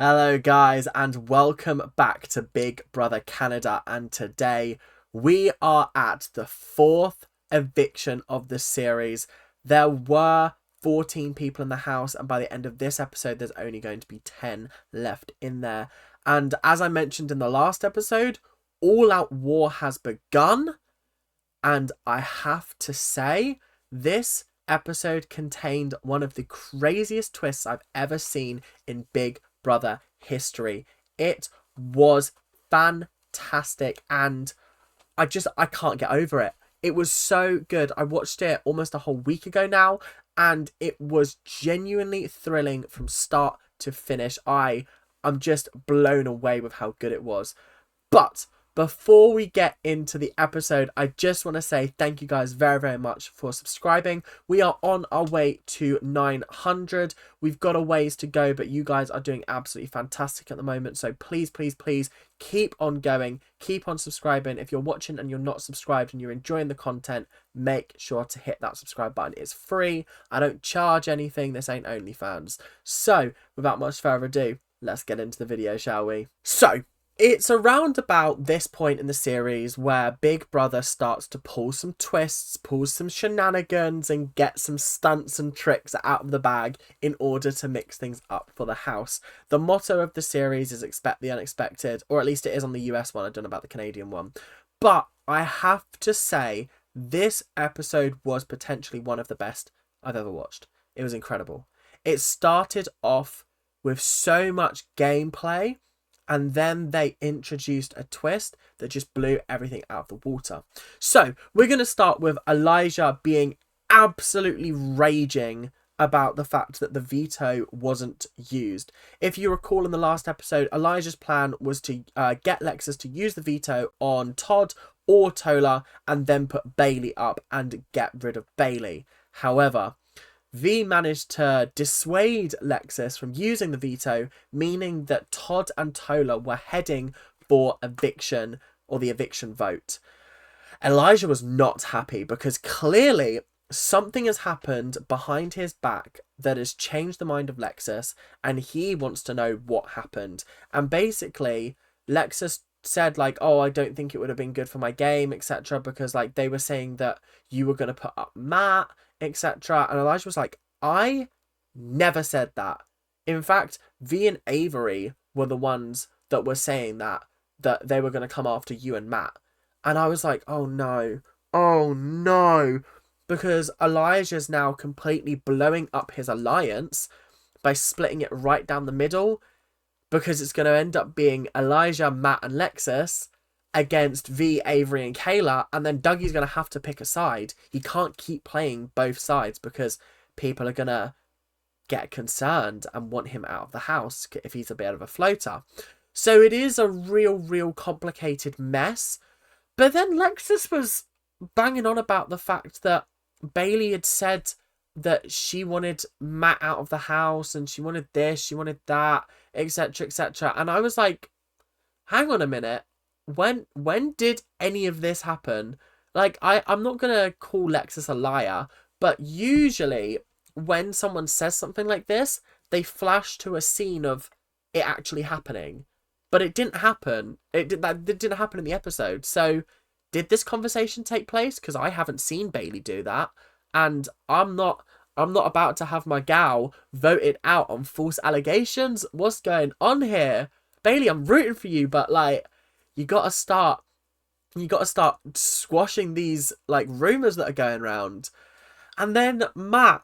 Hello, guys, and welcome back to Big Brother Canada. And today we are at the fourth eviction of the series. There were 14 people in the house, and by the end of this episode, there's only going to be 10 left in there. And as I mentioned in the last episode, all out war has begun. And I have to say, this episode contained one of the craziest twists I've ever seen in Big Brother history. It was fantastic, and I can't get over it. It was so good. I watched it almost a whole week ago now, and it was genuinely thrilling from start to finish. I'm just blown away with how good it was. But before we get into the episode, I just want to say thank you guys very, very much for subscribing. We are on our way to 900. We've got a ways to go, but you guys are doing absolutely fantastic at the moment. So please, please, please keep on going. Keep on subscribing. If you're watching and you're not subscribed and you're enjoying the content, make sure to hit that subscribe button. It's free. I don't charge anything. This ain't OnlyFans. So without much further ado, let's get into the video, shall we? So it's around about this point in the series where Big Brother starts to pull some twists, pull some shenanigans, and get some stunts and tricks out of the bag in order to mix things up for the house. The motto of the series is expect the unexpected, or at least it is on the US one. I don't know about the Canadian one. But I have to say, this episode was potentially one of the best I've ever watched. It was incredible. It started off with so much gameplay, and then they introduced a twist that just blew everything out of the water. So we're going to start with Elijah being absolutely raging about the fact that the veto wasn't used. If you recall in the last episode, Elijah's plan was to get Lexus to use the veto on Todd or Tola and then put Bailey up and get rid of Bailey. However, V managed to dissuade Lexus from using the veto, meaning that Todd and Tola were heading for eviction, or the eviction vote. Elijah was not happy because clearly something has happened behind his back that has changed the mind of Lexus, and he wants to know what happened. And basically, Lexus said like, oh, I don't think it would have been good for my game, etc., because like they were saying that you were going to put up Matt, etc. And Elijah was like, I never said that. In fact, V and Avery were the ones that were saying that they were going to come after you and Matt. And I was like, oh no, because Elijah's now completely blowing up his alliance by splitting it right down the middle, because it's going to end up being Elijah, Matt and Lexus against V, Avery and Kayla, and then Dougie's going to have to pick a side. He can't keep playing both sides because people are going to get concerned and want him out of the house if he's a bit of a floater. So it is a real complicated mess. But then Lexus was banging on about the fact that Bailey had said that she wanted Matt out of the house and she wanted this, she wanted that, etc., etc. And I was like, hang on a minute. When did any of this happen? Like, I'm not going to call Lexus a liar, but usually when someone says something like this, they flash to a scene of it actually happening. But it didn't happen. It didn't happen in the episode. So did this conversation take place? Because I haven't seen Bailey do that. And I'm not about to have my gal voted out on false allegations. What's going on here? Bailey, I'm rooting for you, but like, you gotta start squashing these like rumors that are going around. And then Matt's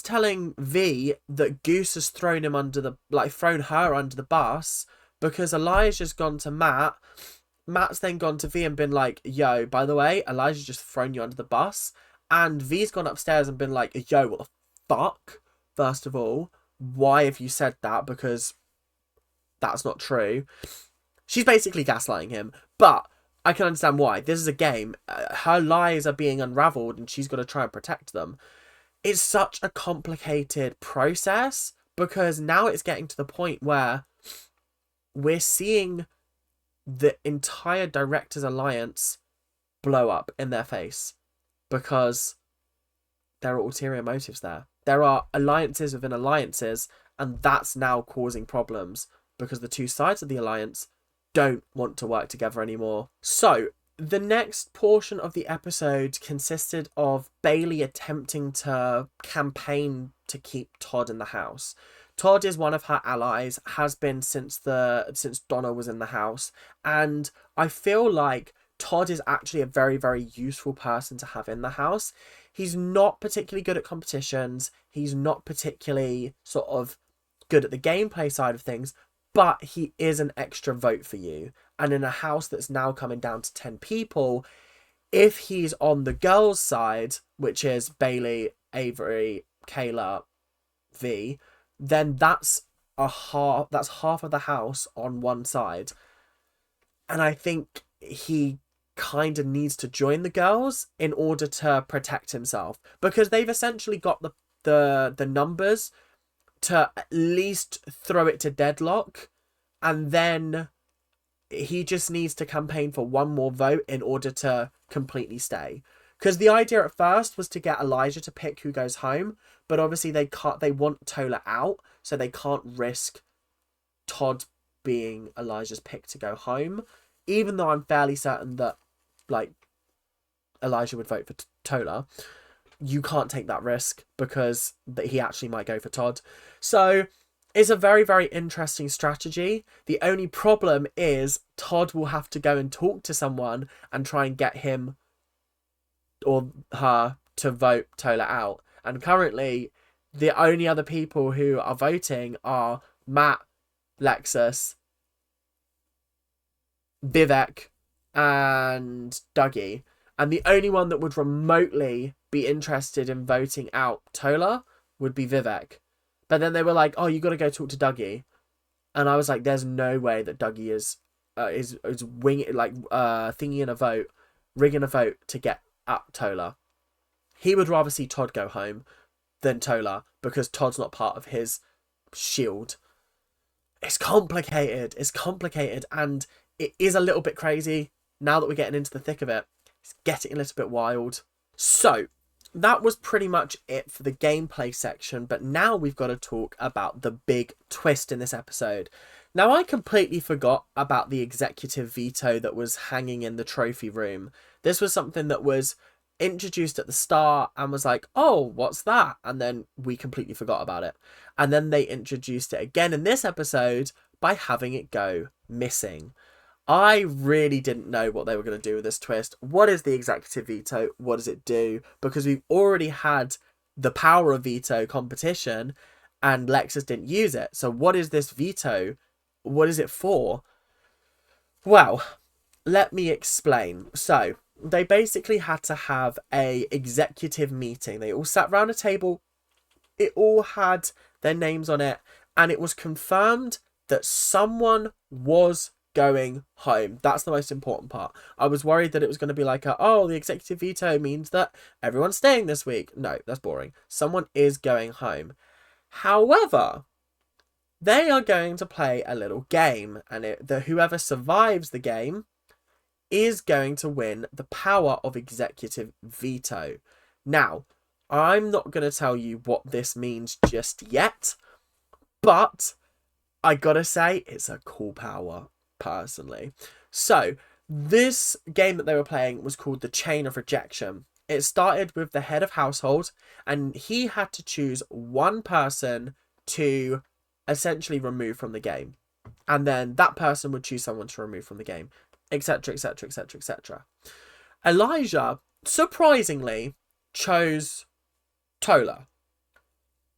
telling V that Goose has thrown her under the bus because Elijah's gone to Matt. Matt's then gone to V and been like, yo, by the way, Elijah's just thrown you under the bus. And V's gone upstairs and been like, yo, what the fuck? First of all, why have you said that? Because that's not true. She's basically gaslighting him, but I can understand why. This is a game. Her lies are being unraveled and she's got to try and protect them. It's such a complicated process because now it's getting to the point where we're seeing the entire Directors Alliance blow up in their face because there are ulterior motives there. There are alliances within alliances, And that's now causing problems because the two sides of the alliance don't want to work together anymore. So the next portion of the episode consisted of Bailey attempting to campaign to keep Todd in the house. Todd is one of her allies, has been since Donna was in the house, and I feel like Todd is actually a very, very useful person to have in the house. He's not particularly good at competitions. He's not particularly sort of good at the gameplay side of things, but he is an extra vote for you. And in a house that's now coming down to 10 people, if he's on the girls' side, which is Bailey, Avery, Kayla, V, then that's half of the house on one side. And I think he kind of needs to join the girls in order to protect himself, because they've essentially got the numbers to at least throw it to deadlock, and then he just needs to campaign for one more vote in order to completely stay. Because the idea at first was to get Elijah to pick who goes home, but obviously they want Tola out, so they can't risk Todd being Elijah's pick to go home, even though I'm fairly certain that like Elijah would vote for Tola. You can't take that risk because he actually might go for Todd. So it's a very, very interesting strategy. The only problem is Todd will have to go and talk to someone and try and get him or her to vote Tola out. And currently, the only other people who are voting are Matt, Lexus, Vivek, and Dougie. And the only one that would remotely be interested in voting out Tola would be Vivek. But then they were like, oh, you got to go talk to Dougie. And I was like, there's no way that Dougie is winging, thinking in a vote, rigging a vote to get at Tola. He would rather see Todd go home than Tola because Todd's not part of his shield. It's complicated. And it is a little bit crazy now that we're getting into the thick of it. It's getting a little bit wild. So that was pretty much it for the gameplay section, but now we've got to talk about the big twist in this episode. Now, I completely forgot about the executive veto that was hanging in the trophy room. This was something that was introduced at the start and was like, oh, what's that? And then we completely forgot about it. And then they introduced it again in this episode by having it go missing. I really didn't know what they were going to do with this twist. What is the executive veto? What does it do? Because we've already had the power of veto competition and Lexus didn't use it. So what is this veto? What is it for? Well, let me explain. So they basically had to have a executive meeting. They all sat around a table. It all had their names on it. And it was confirmed that someone was going home. That's the most important part. I was worried that it was going to be like, the executive veto means that everyone's staying this week. No, that's boring. Someone is going home. However, they are going to play a little game, and whoever survives the game is going to win the power of executive veto. Now, I'm not going to tell you what this means just yet, but I gotta say, it's a cool power, personally. So, this game that they were playing was called the Chain of Rejection. It started with the head of household, and he had to choose one person to essentially remove from the game. And then that person would choose someone to remove from the game, etc, etc, etc, etc. Elijah, surprisingly, chose Tola.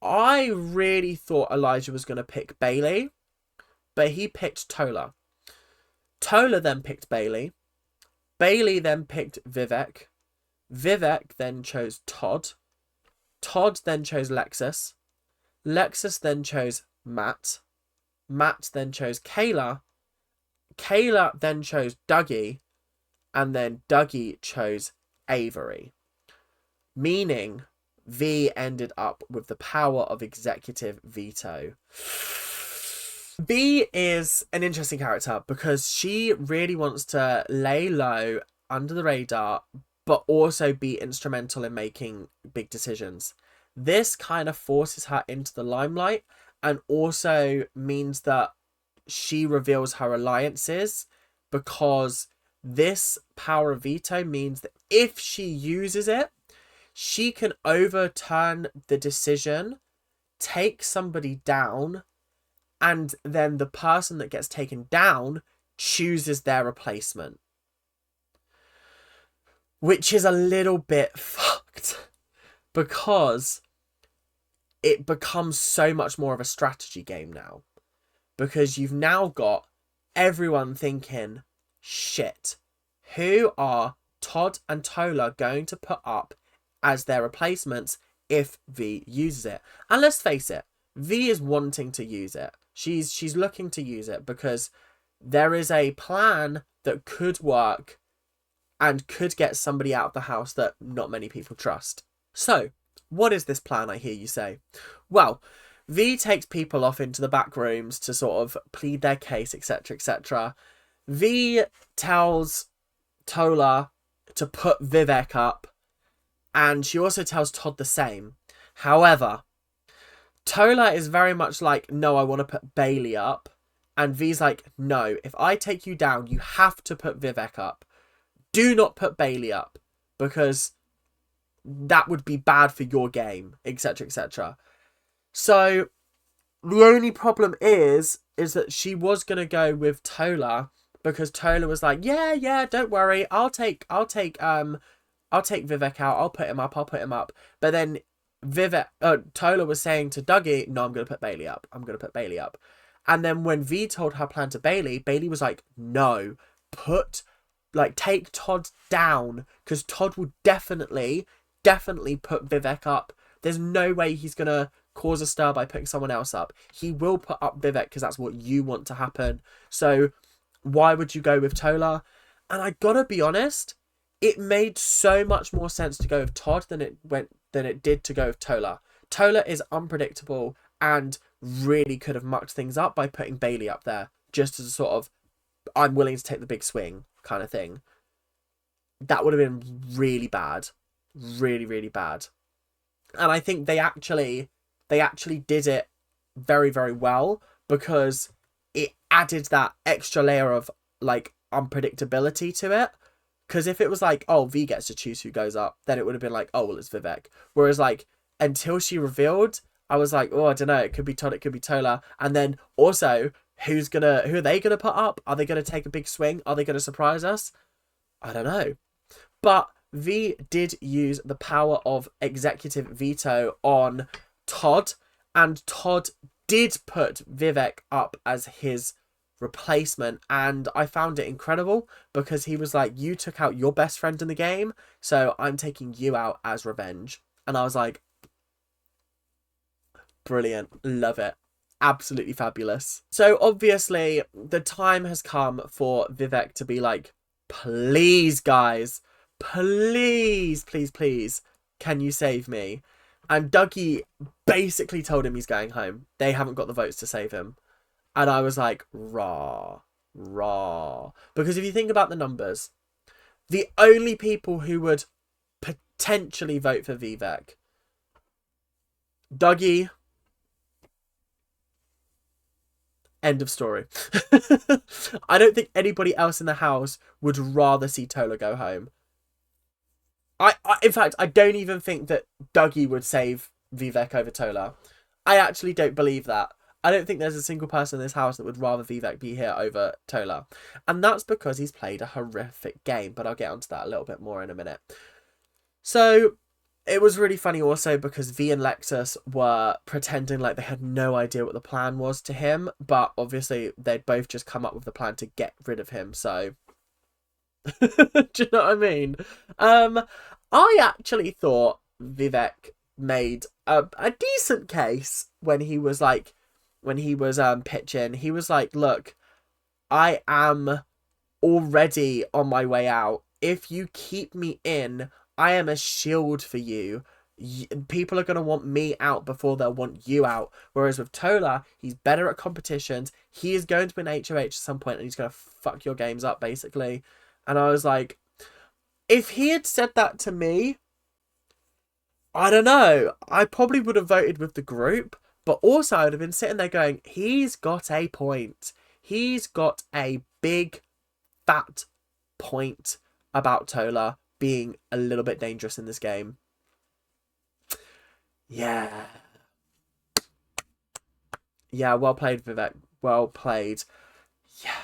I really thought Elijah was going to pick Bailey, but he picked Tola. Tola then picked Bailey. Bailey then picked Vivek. Vivek then chose Todd. Todd then chose Lexus. Lexus then chose Matt. Matt then chose Kayla. Kayla then chose Dougie. And then Dougie chose Avery. Meaning V ended up with the power of executive veto. V is an interesting character because she really wants to lay low under the radar, but also be instrumental in making big decisions. This kind of forces her into the limelight, and also means that she reveals her alliances, because this power of veto means that if she uses it, she can overturn the decision, take somebody down, and then the person that gets taken down chooses their replacement. Which is a little bit fucked, because it becomes so much more of a strategy game now. Because you've now got everyone thinking, shit, who are Todd and Tola going to put up as their replacements if V uses it? And let's face it, V is wanting to use it. She's looking to use it because there is a plan that could work and could get somebody out of the house that not many people trust. So, what is this plan, I hear you say? Well, V takes people off into the back rooms to sort of plead their case, etc., etc. V tells Tola to put Vivek up, and she also tells Todd the same. However, Tola is very much like, no, I want to put Bailey up. And V's like, no, if I take you down, you have to put Vivek up. Do not put Bailey up, because that would be bad for your game, etc., etc. So the only problem is that she was going to go with Tola, because Tola was like, yeah, don't worry. I'll take Vivek out. I'll put him up. But then Tola was saying to Dougie, no, I'm going to put Bailey up. And then when V told her plan to Bailey, Bailey was like, no, take Todd down, because Todd will definitely put Vivek up. There's no way he's going to cause a stir by putting someone else up. He will put up Vivek because that's what you want to happen. So why would you go with Tola? And I gotta be honest, it made so much more sense to go with Todd than it did to go with Tola. Tola is unpredictable and really could have mucked things up by putting Bailey up there, just as a sort of, I'm willing to take the big swing kind of thing. That would have been really bad. Really, really bad. And I think they actually did it very, very well, because it added that extra layer of like unpredictability to it. Because if it was like, oh, V gets to choose who goes up, then it would have been like, oh, well, it's Vivek. Whereas like, until she revealed, I was like, oh, I don't know, it could be Todd, it could be Tola. And then also, who are they gonna put up? Are they gonna take a big swing? Are they gonna surprise us? I don't know. But V did use the power of executive veto on Todd, and Todd did put Vivek up as his replacement, and I found it incredible, because he was like, you took out your best friend in the game, so I'm taking you out as revenge. And I was like, brilliant, love it, absolutely fabulous. So obviously the time has come for Vivek to be like, please guys, please, can you save me? And Dougie basically told him he's going home. They haven't got the votes to save him. And I was like, raw. Because if you think about the numbers, the only people who would potentially vote for Vivek, Dougie, end of story. I don't think anybody else in the house would rather see Tola go home. In fact, I don't even think that Dougie would save Vivek over Tola. I actually don't believe that. I don't think there's a single person in this house that would rather Vivek be here over Tola. And that's because he's played a horrific game, but I'll get onto that a little bit more in a minute. So it was really funny also because V and Lexus were pretending like they had no idea what the plan was to him, but obviously they'd both just come up with the plan to get rid of him, so... Do you know what I mean? I actually thought Vivek made a decent case when he was pitching. He was like, look, I am already on my way out. If you keep me in, I am a shield for you. People are going to want me out before they'll want you out. Whereas with Tola, he's better at competitions. He is going to win HOH at some point, and he's going to fuck your games up, basically. And I was like, if he had said that to me, I don't know. I probably would have voted with the group, But also, I would have been sitting there going, he's got a point. He's got a big, fat point about Tola being a little bit dangerous in this game. Yeah. Yeah, well played, Vivek. Well played. Yeah.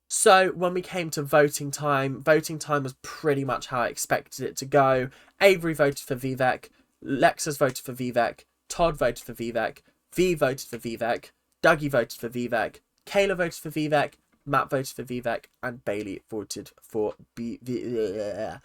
So when we came to voting time was pretty much how I expected it to go. Avery voted for Vivek. Lexus voted for Vivek. Todd voted for Vivek. V voted for Vivek. Dougie voted for Vivek. Kayla voted for Vivek. Matt voted for Vivek. And Bailey voted for Vivek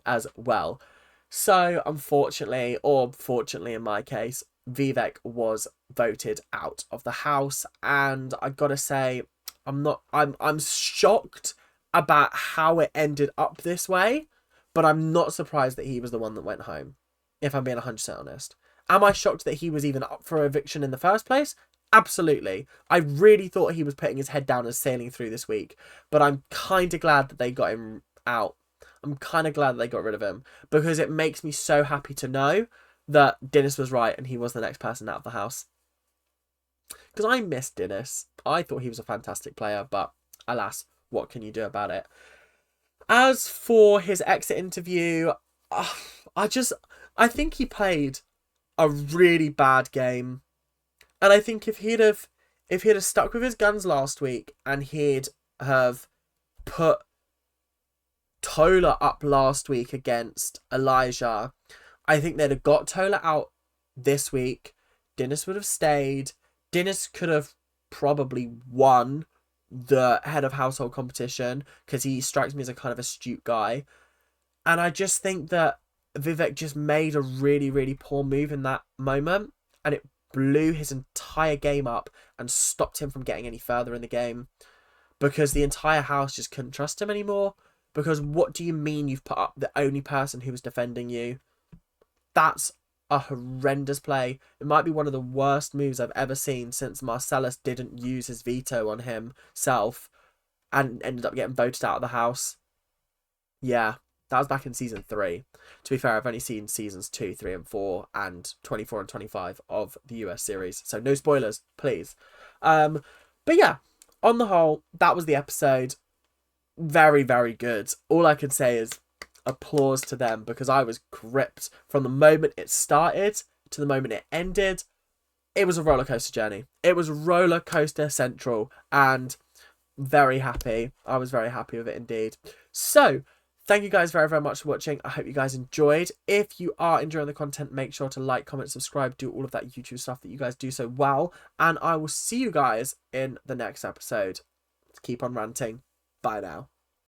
as well. So, unfortunately, or fortunately in my case, Vivek was voted out of the house. And I gotta say, I'm shocked about how it ended up this way, but I'm not surprised that he was the one that went home, if I'm being 100% honest. Am I shocked that he was even up for eviction in the first place? Absolutely. I really thought he was putting his head down and sailing through this week, but I'm kind of glad that they got him out. I'm kind of glad that they got rid of him, because it makes me so happy to know that Dennis was right and he was the next person out of the house. Because I missed Dennis. I thought he was a fantastic player, but alas, what can you do about it? As for his exit interview, I think he played a really bad game. And I think if he'd have stuck with his guns last week and he'd have put Tola up last week against Elijah, I think they'd have got Tola out this week. Dennis would have stayed. Dennis could have probably won the head of household competition because he strikes me as a kind of astute guy. And I just think that Vivek just made a really, really poor move in that moment, and it blew his entire game up and stopped him from getting any further in the game, because the entire house just couldn't trust him anymore. Because what do you mean you've put up the only person who was defending you? That's a horrendous play. It might be one of the worst moves I've ever seen since Marcellus didn't use his veto on himself and ended up getting voted out of the house. Yeah, that was back in season 3. To be fair, I've only seen seasons 2, 3, and 4, and 24 and 25 of the US series. So no spoilers, please. But yeah, on the whole, that was the episode. Very, very good. All I can say is applause to them, because I was gripped from the moment it started to the moment it ended. It was a roller coaster journey. It was roller coaster central, and very happy. I was very happy with it indeed. So thank you guys very, very much for watching. I hope you guys enjoyed. If you are enjoying the content, make sure to like, comment, subscribe, do all of that YouTube stuff that you guys do so well. And I will see you guys in the next episode. Keep on ranting. Bye now.